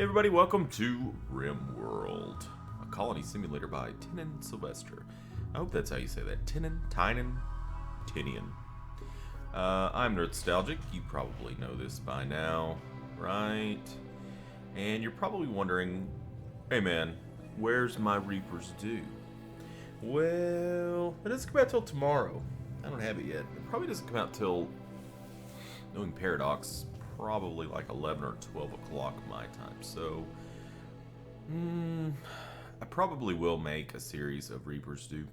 Hey everybody, welcome to RimWorld, a colony simulator by Tinin Sylvester. I hope that's how you say that. Tinian. I'm Nerdstalgic. You probably know this by now, right? And you're probably wondering, hey man, where's my Reaper's Due? Well, it doesn't come out till tomorrow. I don't have it yet. It probably doesn't come out till, knowing Paradox, probably like 11 or 12 o'clock my time. So, I probably will make a series of Reaper's Due.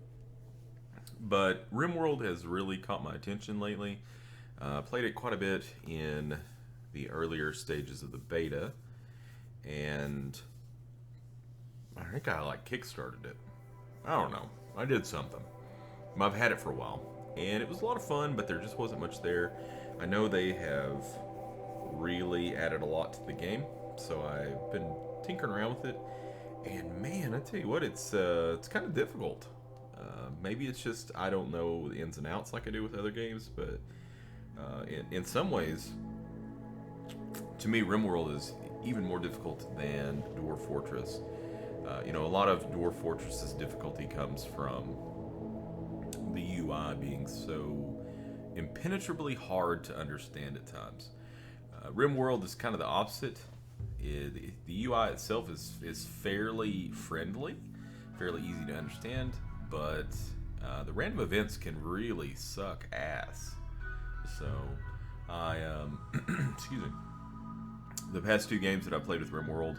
But RimWorld has really caught my attention lately. Played it quite a bit in the earlier stages of the beta. And I think I like kickstarted it. I don't know. I did something. I've had it for a while. And it was a lot of fun, but there just wasn't much there. I know they have really added a lot to the game, so I've been tinkering around with it, and man, I tell you what, it's kind of difficult. Maybe it's just I don't know the ins and outs like I do with other games, but in some ways, to me, RimWorld is even more difficult than Dwarf Fortress. A lot of Dwarf Fortress's difficulty comes from the UI being so impenetrably hard to understand at times. RimWorld is kind of the opposite. The UI itself is fairly friendly, fairly easy to understand, but the random events can really suck ass. So, excuse me. The past two games that I played with RimWorld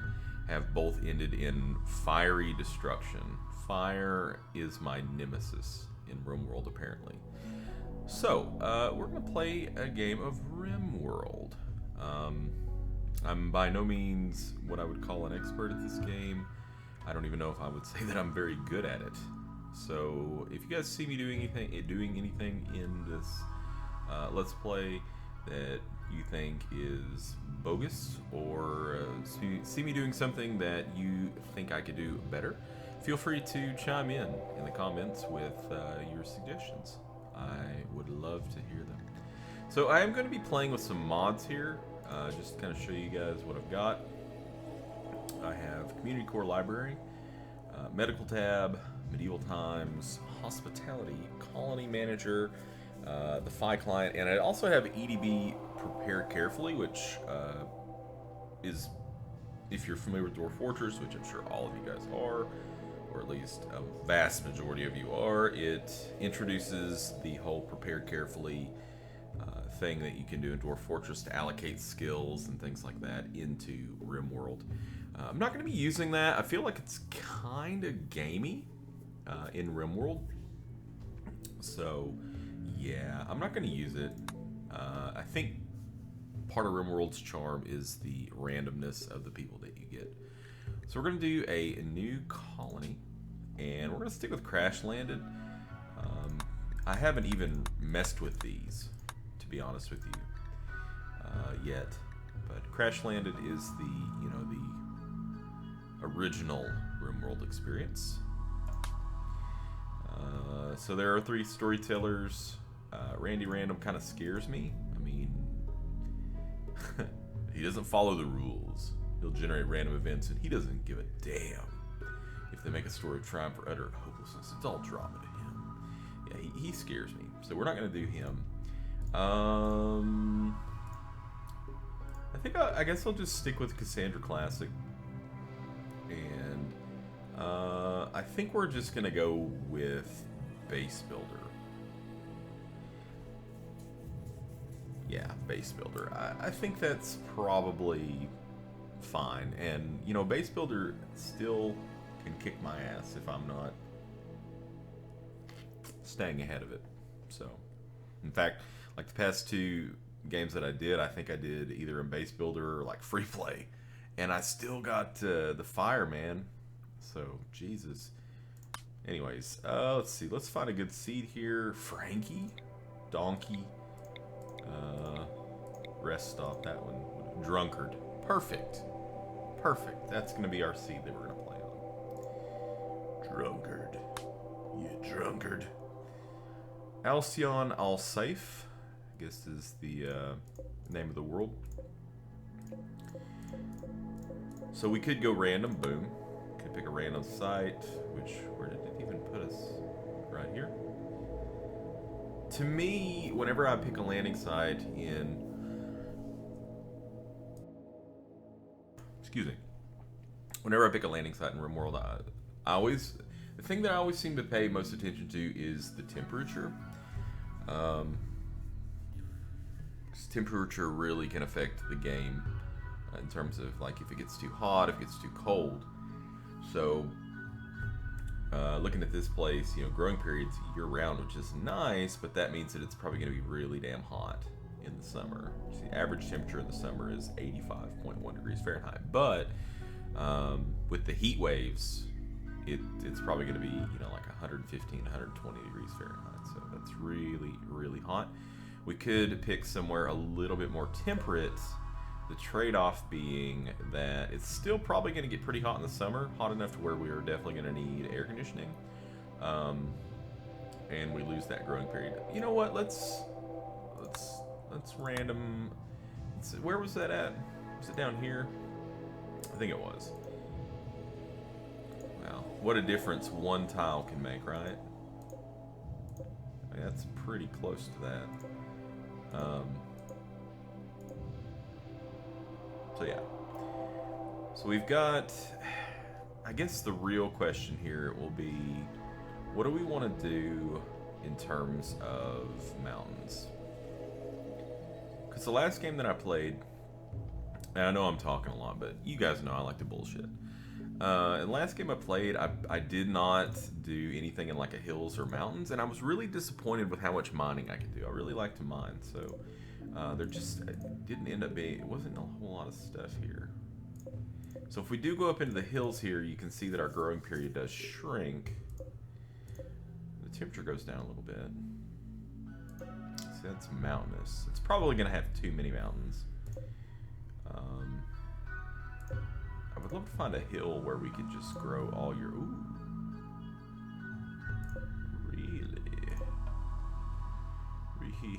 have both ended in fiery destruction. Fire is my nemesis in RimWorld, apparently. So, we're going to play a game of RimWorld. I'm by no means what I would call an expert at this game. I don't even know if I would say that I'm very good at it. So if you guys see me doing anything in this Let's Play that you think is bogus, or see me doing something that you think I could do better, feel free to chime in the comments with your suggestions. I would love to hear them. So I am going to be playing with some mods here, just to kind of show you guys what I've got. I have Community Core Library, Medical Tab, Medieval Times, Hospitality, Colony Manager, the FI Client, and I also have EDB Prepare Carefully, which is, if you're familiar with Dwarf Fortress, which I'm sure all of you guys are, or at least a vast majority of you are, it introduces the whole Prepare Carefully thing that you can do in Dwarf Fortress to allocate skills and things like that into RimWorld. I'm not going to be using that. I feel like it's kind of gamey in RimWorld. So, yeah, I'm not going to use it. I think part of RimWorld's charm is the randomness of the people that you get. So we're going to do a new colony, and we're going to stick with Crash Landed. I haven't even messed with these, to be honest with you, yet. But Crash Landed is the original RimWorld experience. So there are 3 storytellers. Randy Random kind of scares me. I mean, he doesn't follow the rules. He'll generate random events, and he doesn't give a damn if they make a story of triumph or utter hopelessness. It's all drama to him. Yeah, he scares me. So we're not going to do him. I guess I'll just stick with Cassandra Classic. And I think we're just going to go with Base Builder. Yeah, Base Builder. I think that's probably fine. And, Base Builder still can kick my ass if I'm not staying ahead of it. So, in fact, like the past 2 games that I did, I think I did either in Base Builder or like Free Play. And I still got the fire, man. So, Jesus. Anyways, let's see. Let's find a good seed here. Frankie? Donkey? Rest stop, that one. Drunkard. Perfect. Perfect. That's going to be our seed that we're going to play on. Drunkard. You drunkard. Alcyon Alsafe, I guess is the name of the world. So we could go random, boom. Could pick a random site, which, where did it even put us? Right here. To me, whenever I pick a landing site in... Excuse me. Whenever I pick a landing site in RimWorld, I always... The thing that I always seem to pay most attention to is the temperature. 'Cause temperature really can affect the game in terms of like if it gets too hot, if it gets too cold. So looking at this place, you know, growing periods year round, which is nice, but that means that it's probably going to be really damn hot in the summer. So the average temperature in the summer is 85.1 degrees Fahrenheit, but with the heat waves, it's probably going to be, you know, like 115, 120 degrees Fahrenheit. So that's really, really hot. We could pick somewhere a little bit more temperate. The trade-off being that it's still probably going to get pretty hot in the summer, hot enough to where we are definitely going to need air conditioning, and we lose that growing period. You know what? Let's random. Where was that at? Was it down here? I think it was. Wow, what a difference one tile can make, right? I mean, that's pretty close to that. So yeah. So we've got, I guess the real question here will be, what do we want to do in terms of mountains? Because the last game that I played, and I know I'm talking a lot, but you guys know I like to bullshit. In the last game I played, I did not do anything in like a hills or mountains, and I was really disappointed with how much mining I could do. I really like to mine, so there just didn't end up being, it wasn't a whole lot of stuff here. So if we do go up into the hills here, you can see that our growing period does shrink. The temperature goes down a little bit. See, that's mountainous. It's probably going to have too many mountains. I would love to find a hill where we could just grow all year. Ooh. Really? Really?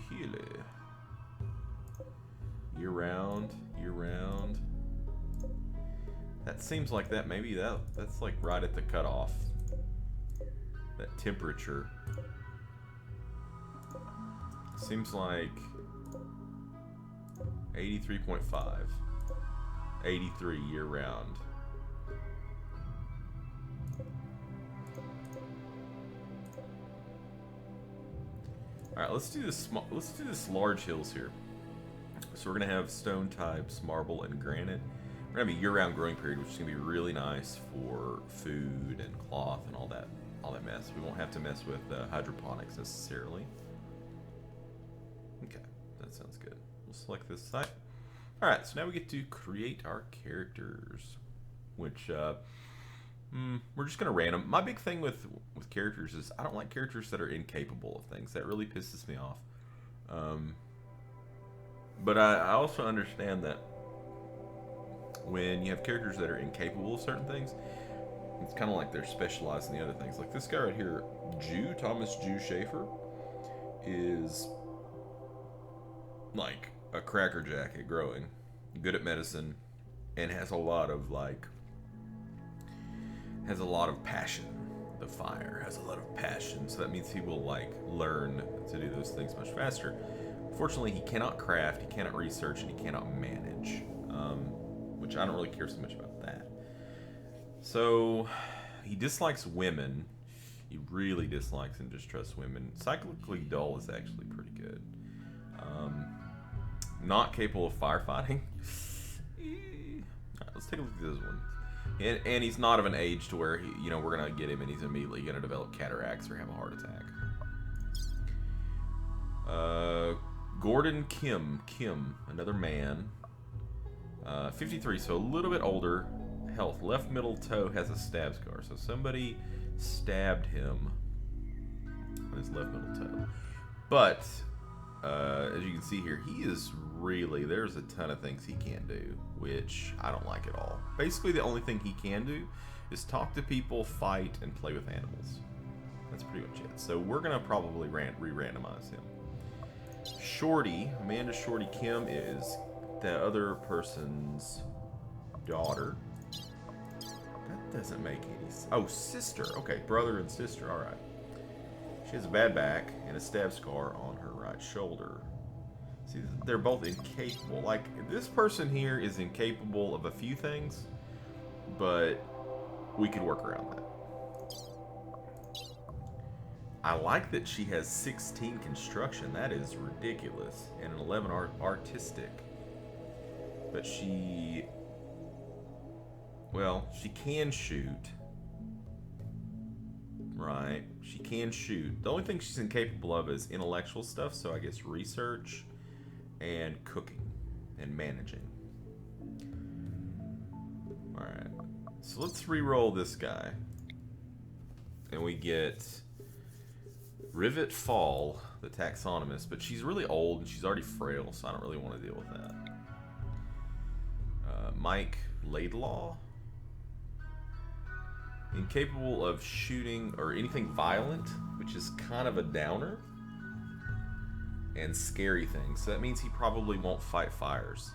Year round, year round. That seems like that maybe that's like right at the cutoff. That temperature. Seems like 83.5. 83 year round. All right, let's do this. Let's do this large hills here. So we're gonna have stone types, marble, and granite. We're gonna have a year-round growing period, which is gonna be really nice for food and cloth and all that mess. We won't have to mess with hydroponics necessarily. Okay, that sounds good. We'll select this site. All right, so now we get to create our characters, which we're just gonna random. My big thing with characters is I don't like characters that are incapable of things. That really pisses me off. But I also understand that when you have characters that are incapable of certain things, it's kind of like they're specialized in the other things. Like this guy right here, Thomas Jew Schaefer, is like a crackerjack at growing, good at medicine, and has a lot of passion. The fire has a lot of passion, so that means he will like learn to do those things much faster. Fortunately, he cannot craft, he cannot research, and he cannot manage, which I don't really care so much about that. So he dislikes women. He really dislikes and distrusts women. Cyclically dull is actually pretty good. Not capable of firefighting. Alright, let's take a look at this one. And he's not of an age to where we're gonna get him and he's immediately gonna develop cataracts or have a heart attack. Gordon Kim, another man. 53, so a little bit older. Health, left middle toe has a stab scar, so somebody stabbed him on his left middle toe. But as you can see here, he is really, there's a ton of things he can't do, which I don't like at all. Basically, the only thing he can do is talk to people, fight, and play with animals. That's pretty much it. So we're gonna probably re-randomize him. Shorty, Amanda Shorty Kim, is the other person's daughter. Doesn't make any sense. Oh, sister. Okay, brother and sister. All right. She has a bad back and a stab scar on her right shoulder. See, they're both incapable. Like, this person here is incapable of a few things, but we could work around that. I like that she has 16 construction. That is ridiculous. And an 11 artistic. But she... Well, she can shoot. Right. She can shoot. The only thing she's incapable of is intellectual stuff, so I guess research and cooking and managing. Alright. So let's re-roll this guy. And we get Rivet Fall, the taxonomist, but she's really old and she's already frail, so I don't really want to deal with that. Mike Laidlaw. Incapable of shooting or anything violent, which is kind of a downer. And scary things. So that means he probably won't fight fires.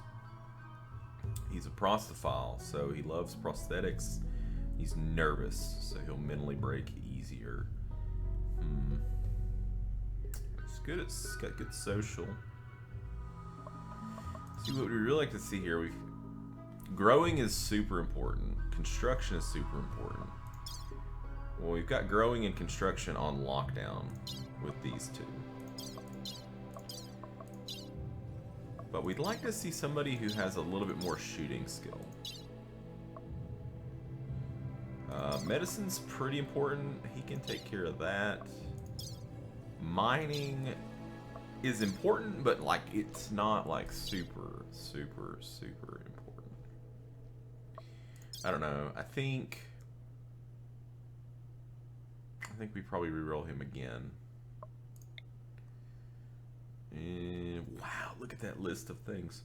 He's a prostophile, so he loves prosthetics. He's nervous, so he'll mentally break easier. It's got good social. See, what we really like to see here, growing is super important. Construction is super important. Well, we've got growing and construction on lockdown with these two. But we'd like to see somebody who has a little bit more shooting skill. Medicine's pretty important. He can take care of that. Mining is important, but like it's not like super important. I don't know. I think we probably reroll him again. And wow, look at that list of things.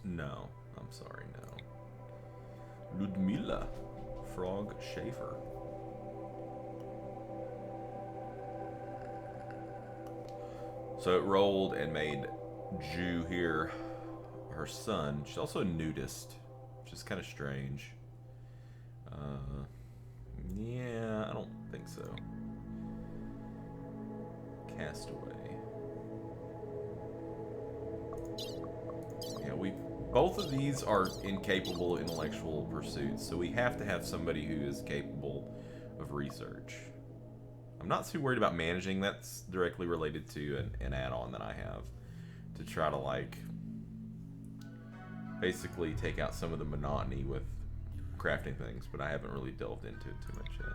No, I'm sorry, no. Ludmila Frog Schaefer. So it rolled and made Jew here her son. She's also a nudist, which is kind of strange. Yeah, I don't think so. Castaway. Yeah, both of these are incapable of intellectual pursuits, so we have to have somebody who is capable of research. I'm not too worried about managing. That's directly related to an add-on that I have to try to like basically take out some of the monotony with crafting things, but I haven't really delved into it too much yet.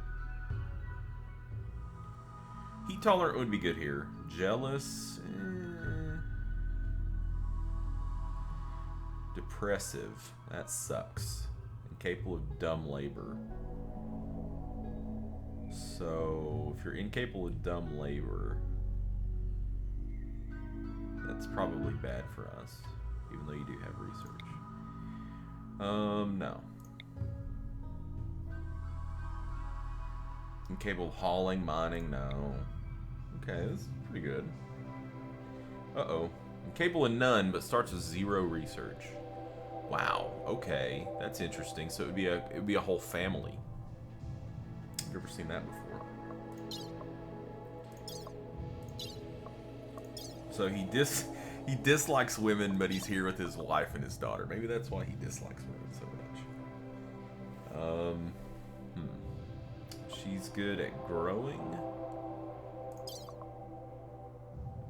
Heat tolerant would be good here. Jealous. Depressive. That sucks. Incapable of dumb labor. So, if you're incapable of dumb labor, that's probably bad for us, even though you do have research. No. Incapable of hauling, mining, no. Okay, this is pretty good. Uh-oh. Incapable of none, but starts with 0 research. Wow, okay, that's interesting. So it would be a whole family. I've never seen that before. So he dislikes women, but he's here with his wife and his daughter. Maybe that's why he dislikes women so much. She's good at growing,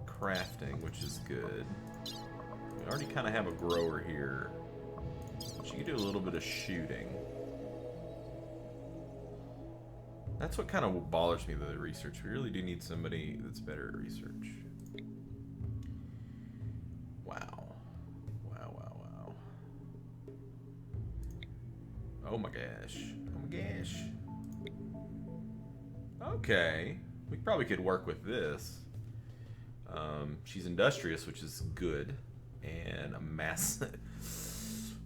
crafting, which is good. We already kind of have a grower here. She can do a little bit of shooting. That's what kind of bothers me with the research. We really do need somebody that's better at research. Wow. Wow. Oh my gosh. Okay. We probably could work with this. She's industrious, which is good. And a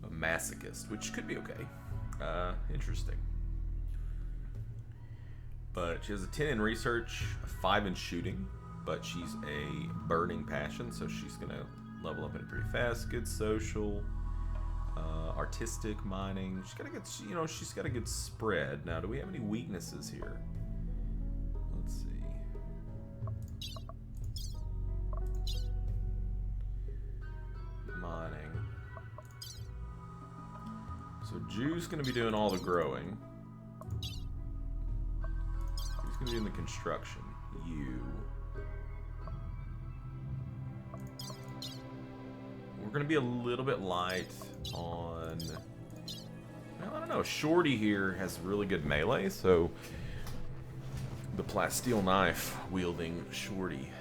masochist, which could be okay. Interesting. But she has a 10 in research, a 5 in shooting, but she's a burning passion, so she's gonna level up in it pretty fast. Good social. Artistic mining. She's got a good, you know, she's got a good spread. Now, do we have any weaknesses here? Let's see. Mining. So Jew's going to be doing all the growing. Who's going to be doing the construction? You. We're going to be a little bit light on... Well, I don't know. Shorty here has really good melee, so... The plasteel knife wielding Shorty.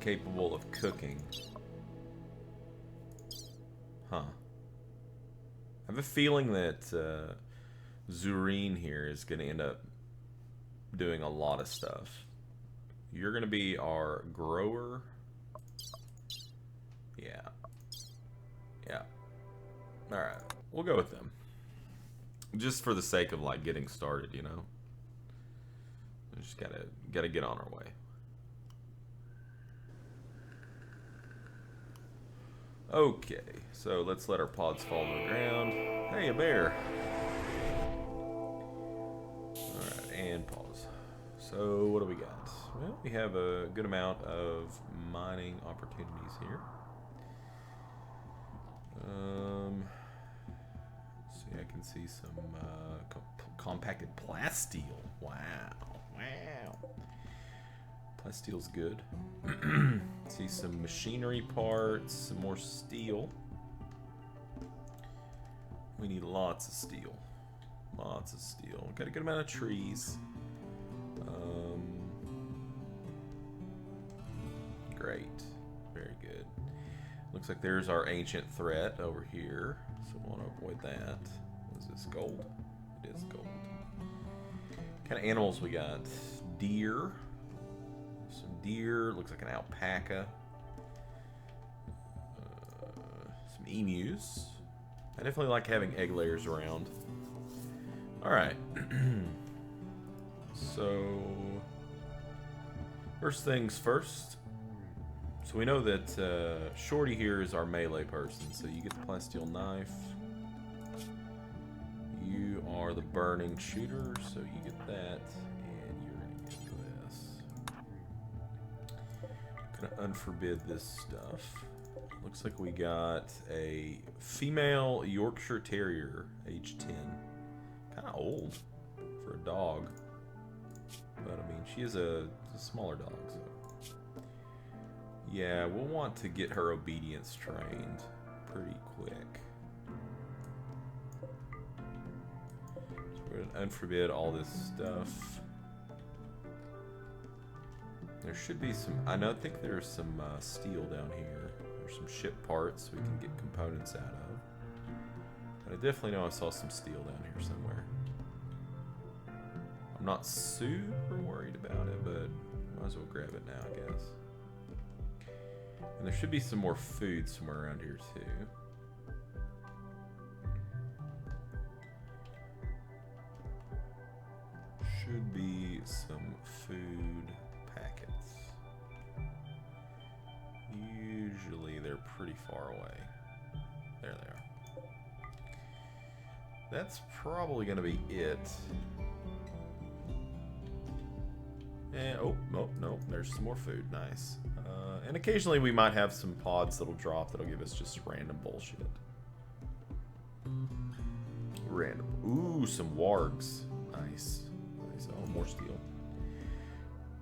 Capable of cooking. Huh. I have a feeling that Zureen here is going to end up doing a lot of stuff. You're going to be our grower. Yeah. Yeah. Alright. We'll go with them. Just for the sake of, like, getting started, you know? We just gotta get on our way. Okay. So, let's let our pods fall on the ground. Hey, a bear! Alright, and pause. So, what do we got? Well, we have a good amount of mining opportunities here. See, I can see some compacted plasteel. Wow, wow. Plasteel's good. See some machinery parts, some more steel. We need lots of steel. Lots of steel. Got a good amount of trees. Great. Very good. Looks like there's our ancient threat over here. So we want to avoid that. Is this gold? It is gold. What kind of animals we got? Deer. Some deer. Looks like an alpaca. Some emus. I definitely like having egg layers around. Alright. So, first things first. So we know that Shorty here is our melee person, so you get the plasteel knife. You are the burning shooter, so you get that, and you're gonna get this. Gonna unforbid this stuff. Looks like we got a female Yorkshire Terrier, age 10. Kind of old for a dog, but I mean she is a smaller dog, so. Yeah, we'll want to get her obedience trained pretty quick. So we're going to unforbid all this stuff. There should be some... I think there's some steel down here. There's some ship parts we can get components out of. But I definitely know I saw some steel down here somewhere. I'm not super worried about it, but might as well grab it now, I guess. And there should be some more food somewhere around here, too. Should be some food packets. Usually they're pretty far away. There they are. That's probably going to be it. And, oh, no, there's some more food. Nice. And occasionally we might have some pods that'll drop that'll give us just random bullshit. Random. Ooh, some wargs. Nice. Nice. Oh, more steel.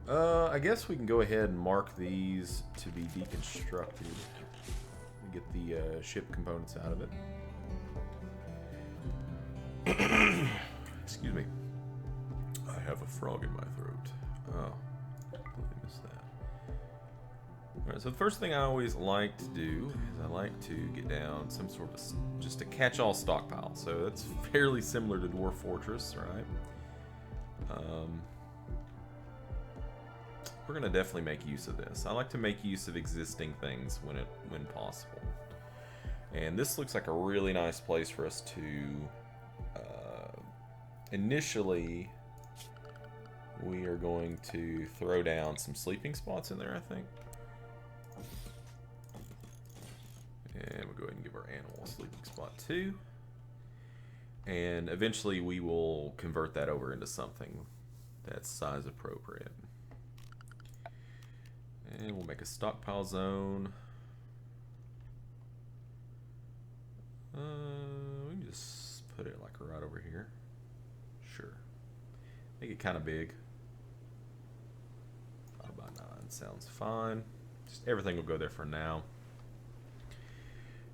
I guess we can go ahead and mark these to be deconstructed. Get the ship components out of it. Excuse me. I have a frog in my throat. Oh, completely missed that. Alright, so the first thing I always like to do is I like to get down some sort of just a catch-all stockpile. So that's fairly similar to Dwarf Fortress, right? We're gonna definitely make use of this. I like to make use of existing things when possible. And this looks like a really nice place for us to initially. We are going to throw down some sleeping spots in there, I think. animal sleeping spot 2. And eventually we will convert that over into something that's size appropriate. And we'll make a stockpile zone. We can just put it like right over here. Sure. Make it kind of big. 5 by 9 sounds fine. Just everything will go there for now.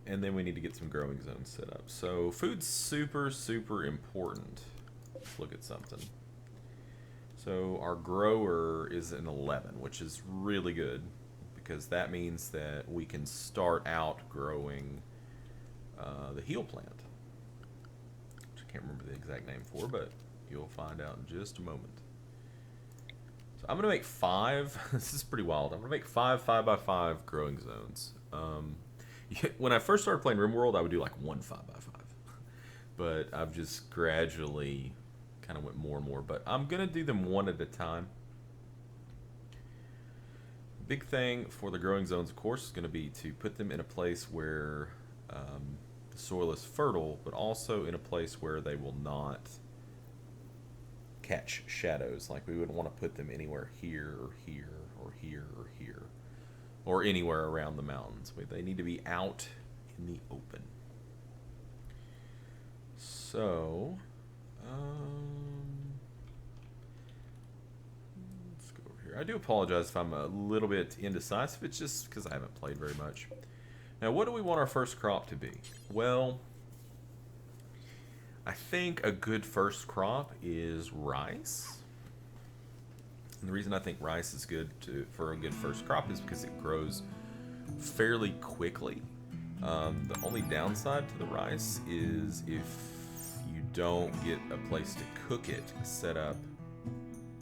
And then we need to get some growing zones set up. So food's super, super important. Let's look at something. So our grower is an 11, which is really good because that means that we can start out growing the heal plant, which I can't remember the exact name for, but you'll find out in just a moment. So I'm going to make 5. This is pretty wild. I'm going to make 5 5x5 growing zones. When I first started playing RimWorld, I would do like 1 5x5. But I've just gradually kind of went more and more. But I'm going to do them one at a time. Big thing for the growing zones, of course, is going to be to put them in a place where the soil is fertile, but also in a place where they will not catch shadows. Like we wouldn't want to put them anywhere here or here or here or here, or anywhere around the mountains. They need to be out in the open. So, let's go over here. I do apologize if I'm a little bit indecisive. It's just because I haven't played very much. Now, what do we want our first crop to be? Well, I think a good first crop is rice. And the reason I think rice is good for a good first crop is because it grows fairly quickly. The only downside to the rice is if you don't get a place to cook it set up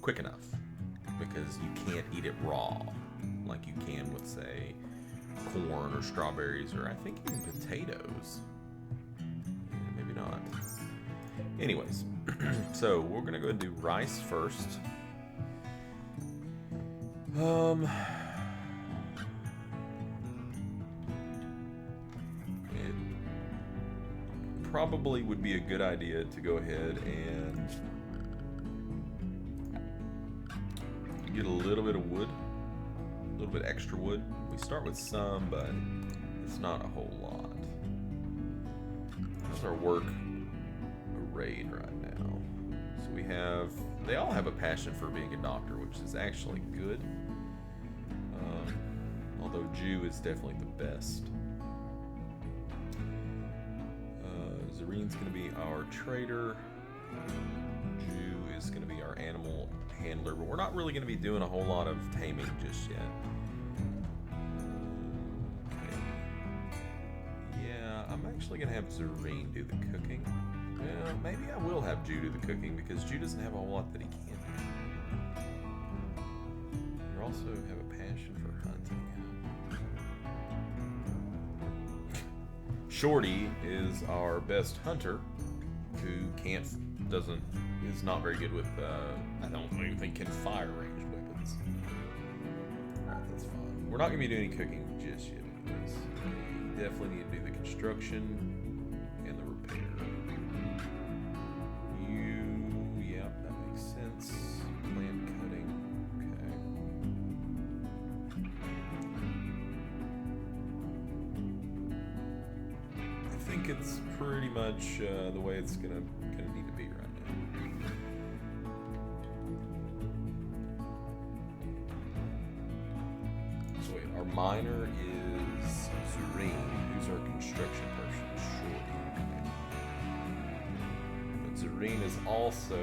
quick enough, because you can't eat it raw like you can with, say, corn or strawberries, or I think even potatoes. Maybe not. Anyways, so we're gonna go and do rice first. It probably would be a good idea to go ahead and get a little bit of wood, a little bit extra wood. We start with some, but it's not a whole lot. How's our work arrayed right now? So we have, they all have a passion for being a doctor, which is actually good. Although Jew is definitely the best. Zarene's going to be our trader. Jew is going to be our animal handler, but we're not really going to be doing a whole lot of taming just yet. Okay. Yeah, I'm actually going to have Zarene do the cooking. Yeah, maybe I will have Jew do the cooking because Jew doesn't have a whole lot that he can do. You also have a passion for hunting. Shorty is our best hunter, who is not very good with, I don't even think can fire ranged weapons. That's fine. We're not going to be doing any cooking just yet anyways. We definitely need to do the construction and the repair. Yep, that makes sense. Plant cutting, okay. I think it's pretty much the way it's gonna need to be right now. So wait, our miner is Zarene, who's our construction person. Shorty. Okay. But Zarene is also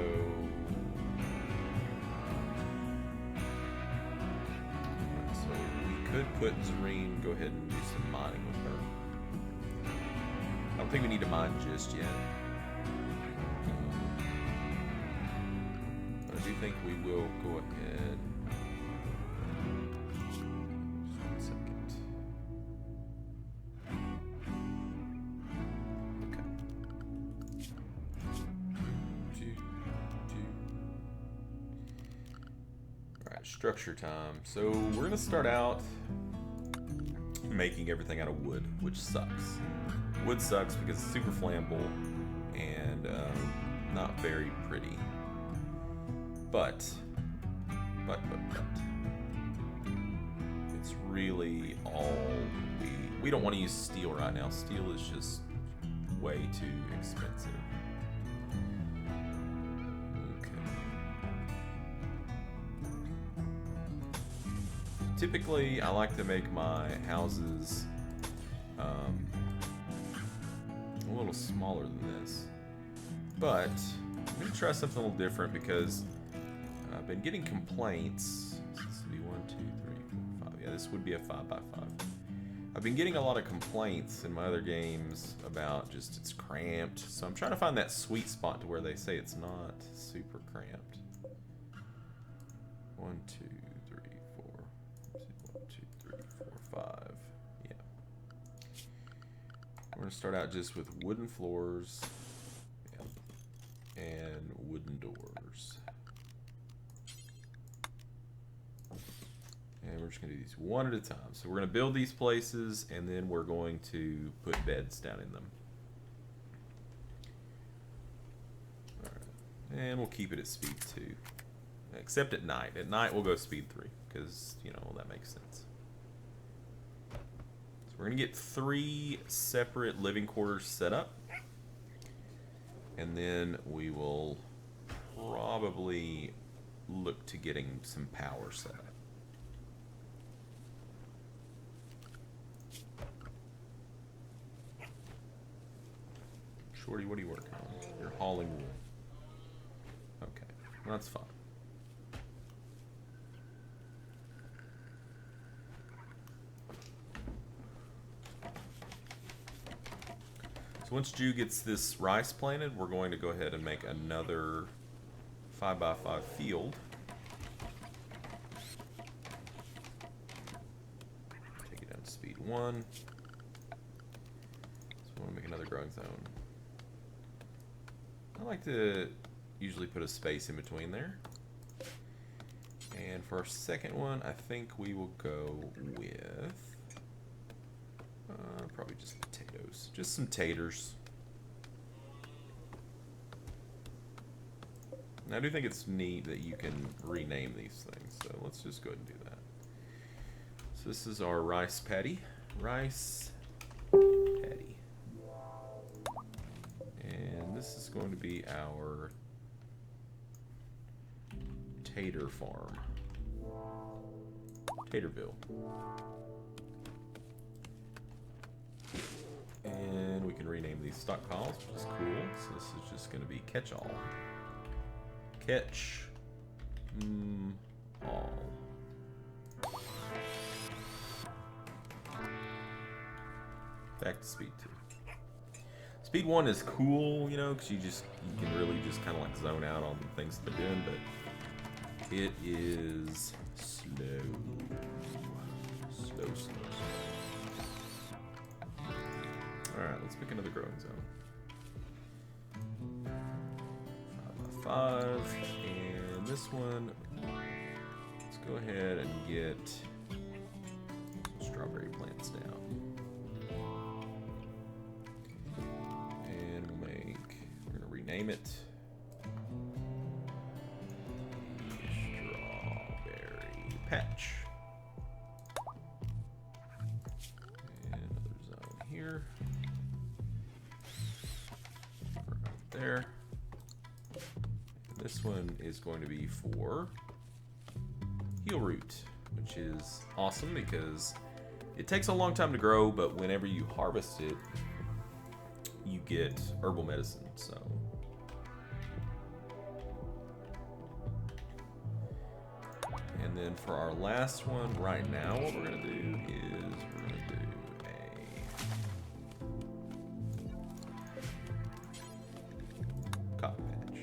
so we could put Zarene, go ahead and do some mining with her. I don't think we need to mine just yet. But I do think we will go ahead. Just 1 second. Okay. Alright, structure time. So we're going to start out. making everything out of wood, which sucks. Wood sucks because it's super flammable and not very pretty. But it's really all we don't want to use steel right now. Steel is just way too expensive. Typically, I like to make my houses a little smaller than this, but I'm going to try something a little different because I've been getting complaints. This would be 1, 2, 3, 4, 5. Yeah, this would be a 5x5. I've been getting a lot of complaints in my other games about just it's cramped, so I'm trying to find that sweet spot to where they say it's not super cramped. 1, 2, 3, 4. 1, 2, 3, 4, 5. Yeah. We're gonna start out just with wooden floors and wooden doors. And we're just going to do these one at a time. So we're going to build these places, and then we're going to put beds down in them. All right. And we'll keep it at speed 2. Except at night. At night we'll go speed 3, because, you know, that makes sense. So we're going to get 3 separate living quarters set up. And then we will probably look to getting some power set up. Shorty, what are you working on? You're hauling wool. Okay, well, that's fine. So once Jew gets this rice planted, we're going to go ahead and make another 5x5 field. Take it down to speed 1. So we want to make another growing zone. I like to usually put a space in between there. And for our second one, I think we will go with probably just potatoes. Just some taters. And I do think it's neat that you can rename these things. So let's just go ahead and do that. So this is our rice patty. Rice patty. And this is going to be our tater farm. Taterville. And we can rename these stockpiles, which is cool. So this is just going to be catch-all. Catch all. Back to speed 2. Speed 1 is cool, you know, because you can really just kind of like zone out on the things they're doing, but it is slow. Slow. Alright, let's pick another growing zone. 5x5, and this one, let's go ahead and get some strawberry plants down. And we're going to rename it Strawberry Patch. And another zone here. Right there. This one is going to be for heel root, which is awesome because it takes a long time to grow, but whenever you harvest it, you get herbal medicine. So and then for our last one right now, what we're going to do is we're going to do a cotton patch.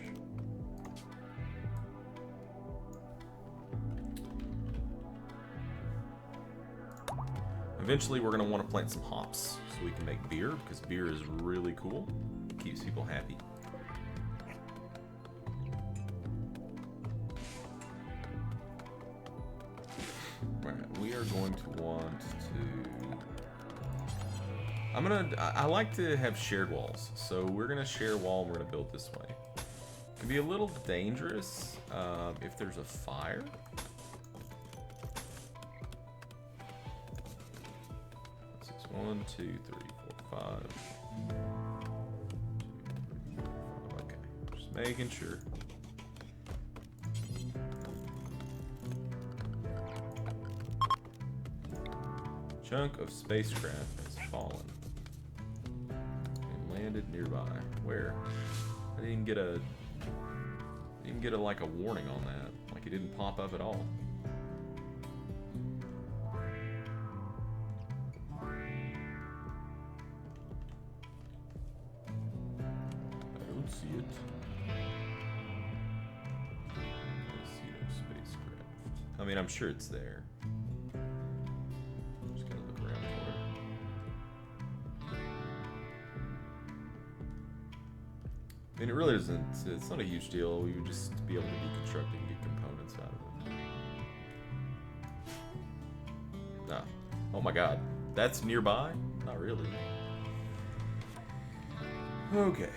Eventually, we're going to want to plant some hops so we can make beer, because beer is really cool. It keeps people happy. Right, we are going to want to I like to have shared walls, so we're gonna share a wall and we're gonna build this way. It can be a little dangerous if there's a fire. One, two, three, four, five. Okay, just making sure. Chunk of spacecraft has fallen and landed nearby. Where? I didn't get a like a warning on that. Like it didn't pop up at all. See it. I see no spacecraft. I mean, I'm sure it's there. Just gotta look around for it. I mean, it really isn't. It's not a huge deal. We would just be able to deconstruct it and get components out of it. Nah. Oh my god. That's nearby? Not really. Okay.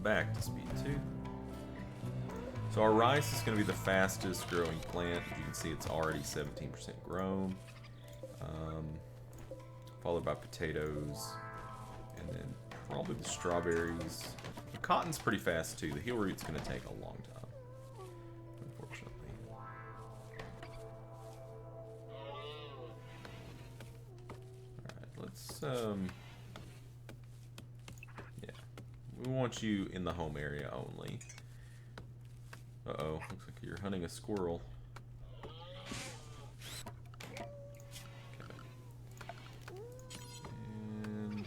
Back to speed 2. So our rice is going to be the fastest growing plant. As you can see, it's already 17% grown. Followed by potatoes, and then probably the strawberries. The cotton's pretty fast too. The heel root's going to take a long time, unfortunately. Alright, let's we want you in the home area only. Uh-oh, looks like you're hunting a squirrel. Okay. And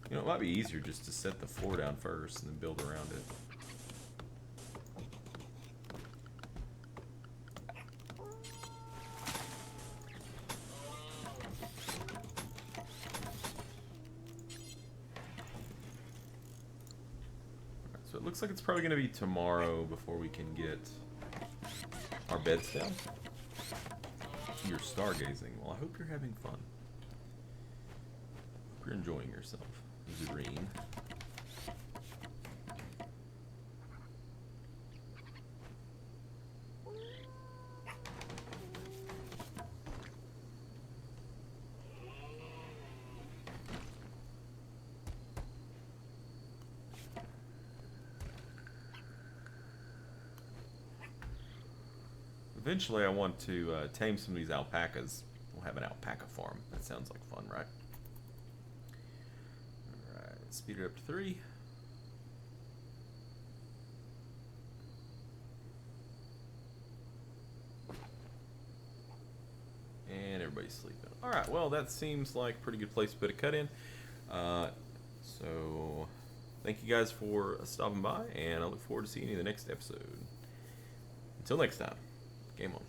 you know, it might be easier just to set the floor down first and then build around it. So it looks like it's probably going to be tomorrow before we can get our beds down. You're stargazing. Well, I hope you're having fun. Hope you're enjoying yourself. Zereen. Eventually, I want to tame some of these alpacas. We'll have an alpaca farm. That sounds like fun, right? Alright, speed it up to 3. And everybody's sleeping. Alright, well, that seems like a pretty good place to put a cut in. So, thank you guys for stopping by, and I look forward to seeing you in the next episode. Until next time. Game on.